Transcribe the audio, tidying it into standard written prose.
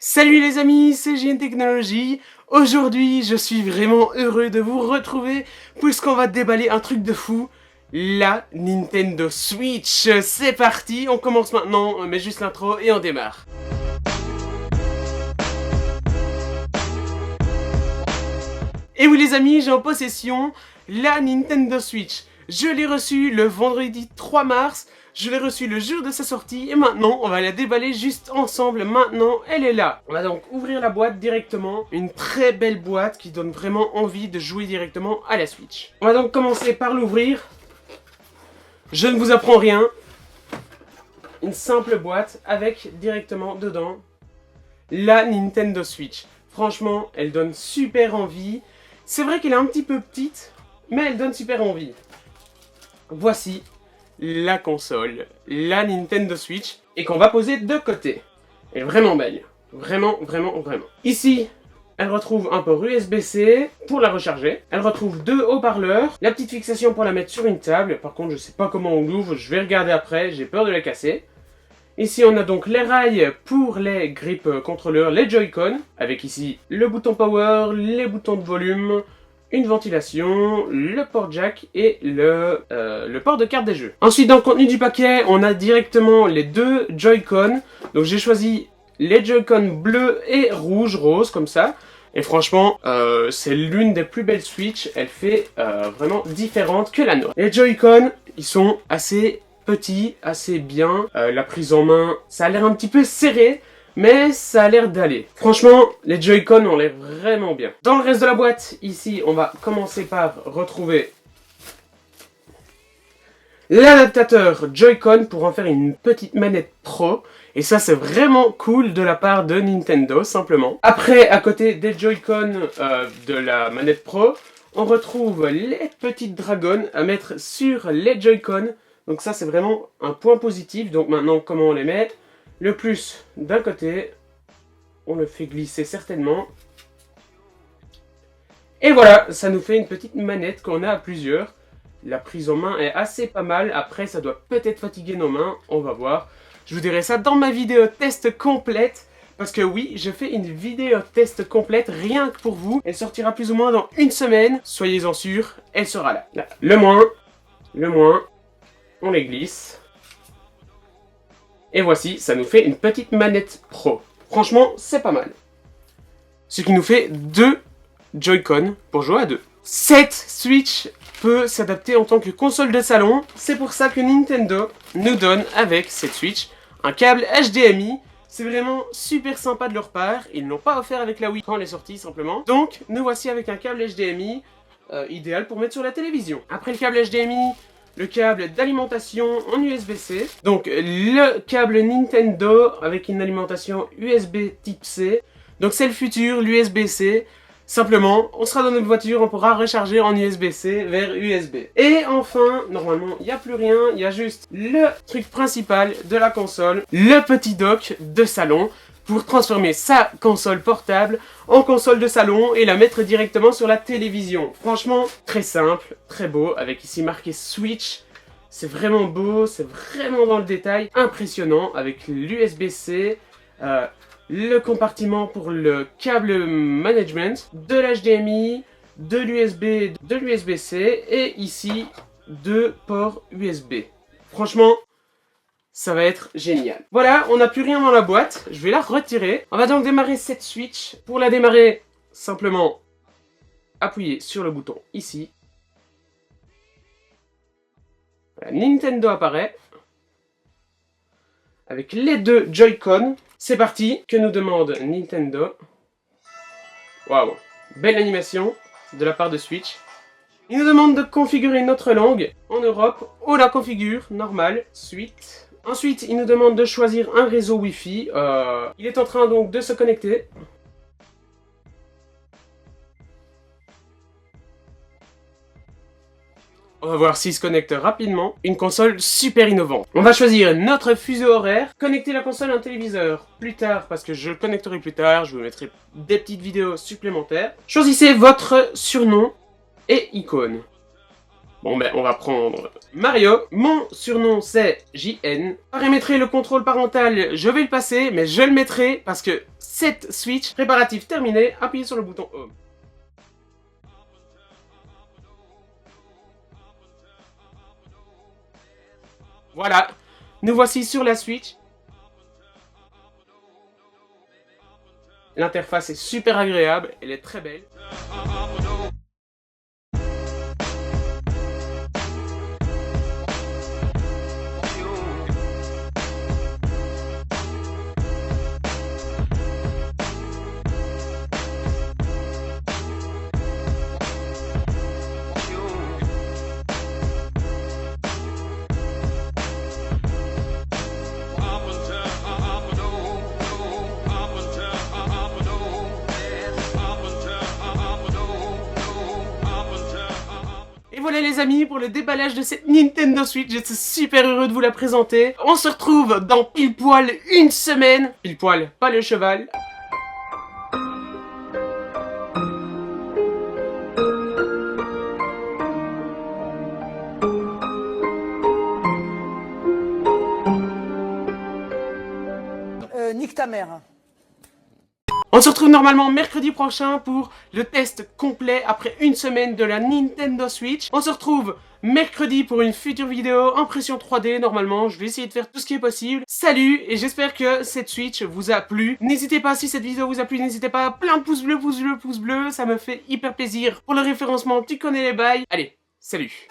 Salut les amis, c'est JN Technologies. Aujourd'hui, je suis vraiment heureux de vous retrouver puisqu'on va déballer un truc de fou, la Nintendo Switch. C'est parti, on commence maintenant, on met juste l'intro et on démarre. Et oui les amis, j'ai en possession la Nintendo Switch. Je l'ai reçue le vendredi 3 mars. Je l'ai reçue le jour de sa sortie et maintenant on va la déballer juste ensemble. Maintenant elle est là. On va donc ouvrir la boîte directement. Une très belle boîte qui donne vraiment envie de jouer directement à la Switch. On va donc commencer par l'ouvrir. Je ne vous apprends rien. Une simple boîte avec directement dedans la Nintendo Switch. Franchement elle donne super envie. C'est vrai qu'elle est un petit peu petite mais elle donne super envie. Voici la console, la Nintendo Switch, et qu'on va poser de côté. Elle est vraiment belle. Vraiment. Ici, elle retrouve un port USB-C pour la recharger. Elle retrouve deux haut-parleurs. La petite fixation pour la mettre sur une table. Par contre, je sais pas comment on l'ouvre. Je vais regarder après. J'ai peur de la casser. Ici, on a donc les rails pour les grip contrôleurs, les Joy-Con. Avec ici le bouton power, les boutons de volume, une ventilation, le port jack et le port de carte des jeux. Ensuite, dans le contenu du paquet, on a directement les deux Joy-Con. Donc j'ai choisi les Joy-Con bleu et rouge, rose, comme ça. Et franchement, c'est l'une des plus belles Switch. Elle fait vraiment différente que la nôtre. Les Joy-Con, ils sont assez petits, assez bien. La prise en main, ça a l'air un petit peu serré. Mais ça a l'air d'aller. Franchement, les Joy-Con ont l'air vraiment bien. Dans le reste de la boîte, ici, on va commencer par retrouver l'adaptateur Joy-Con pour en faire une petite manette pro. Et ça, c'est vraiment cool de la part de Nintendo, simplement. Après, à côté des Joy-Con de la manette pro, on retrouve les petites dragons à mettre sur les Joy-Con. Donc ça, c'est vraiment un point positif. Donc maintenant, comment on les met ? Le plus d'un côté, on le fait glisser certainement. Et voilà, ça nous fait une petite manette qu'on a à plusieurs. La prise en main est assez pas mal. Après, ça doit peut-être fatiguer nos mains. On va voir. Je vous dirai ça dans ma vidéo test complète. Parce que oui, je fais une vidéo test complète rien que pour vous. Elle sortira plus ou moins dans une semaine. Soyez-en sûrs, elle sera là. Le moins, on les glisse. Et voici, ça nous fait une petite manette pro. Franchement, c'est pas mal. Ce qui nous fait deux Joy-Con pour jouer à deux. Cette Switch peut s'adapter en tant que console de salon. C'est pour ça que Nintendo nous donne avec cette Switch un câble HDMI. C'est vraiment super sympa de leur part. Ils ne l'ont pas offert avec la Wii quand elle est sortie simplement. Donc, nous voici avec un câble HDMI idéal pour mettre sur la télévision. Après le câble HDMI, le câble d'alimentation en USB-C. Donc le câble Nintendo avec une alimentation USB type C. Donc c'est le futur, l'USB-C. Simplement, on sera dans notre voiture, on pourra recharger en USB-C vers USB. Et enfin, normalement, il n'y a plus rien. Il y a juste le truc principal de la console, le petit dock de salon, pour transformer sa console portable en console de salon et la mettre directement sur la télévision. Franchement, très simple, très beau, avec ici marqué Switch. C'est vraiment beau, c'est vraiment dans le détail, impressionnant, avec l'USB-C, le compartiment pour le câble management, de l'HDMI, de l'USB, de l'USB-C et ici deux ports USB. Franchement, ça va être génial. Voilà, on n'a plus rien dans la boîte. Je vais la retirer. On va donc démarrer cette Switch. Pour la démarrer, simplement appuyer sur le bouton ici. Voilà, Nintendo apparaît. Avec les deux Joy-Con. C'est parti. Que nous demande Nintendo? Waouh, belle animation de la part de Switch. Il nous demande de configurer notre langue. En Europe, on la configure, normal, suite. Ensuite, il nous demande de choisir un réseau Wi-Fi. Il est en train donc de se connecter. On va voir s'il se connecte rapidement. Une console super innovante. On va choisir notre fuseau horaire. Connecter la console à un téléviseur plus tard, parce que je le connecterai plus tard. Je vous mettrai des petites vidéos supplémentaires. Choisissez votre surnom et icône. Bon ben on va prendre Mario, mon surnom c'est JN. Paramétrer le contrôle parental, je vais le passer, mais je le mettrai parce que cette Switch, préparatif terminé, appuyez sur le bouton Home. Voilà, nous voici sur la Switch. L'interface est super agréable, elle est très belle. Et voilà les amis pour le déballage de cette Nintendo Switch, j'étais super heureux de vous la présenter. On se retrouve dans pile poil une semaine. Pile poil, pas le cheval. Nique ta mère. On se retrouve normalement mercredi prochain pour le test complet après une semaine de la Nintendo Switch. On se retrouve mercredi pour une future vidéo impression 3D normalement. Je vais essayer de faire tout ce qui est possible. Salut et j'espère que cette Switch vous a plu. N'hésitez pas, si cette vidéo vous a plu, n'hésitez pas, plein de pouces bleus, pouces bleus, pouces bleus. Ça me fait hyper plaisir. Pour le référencement, tu connais les bails. Allez, salut.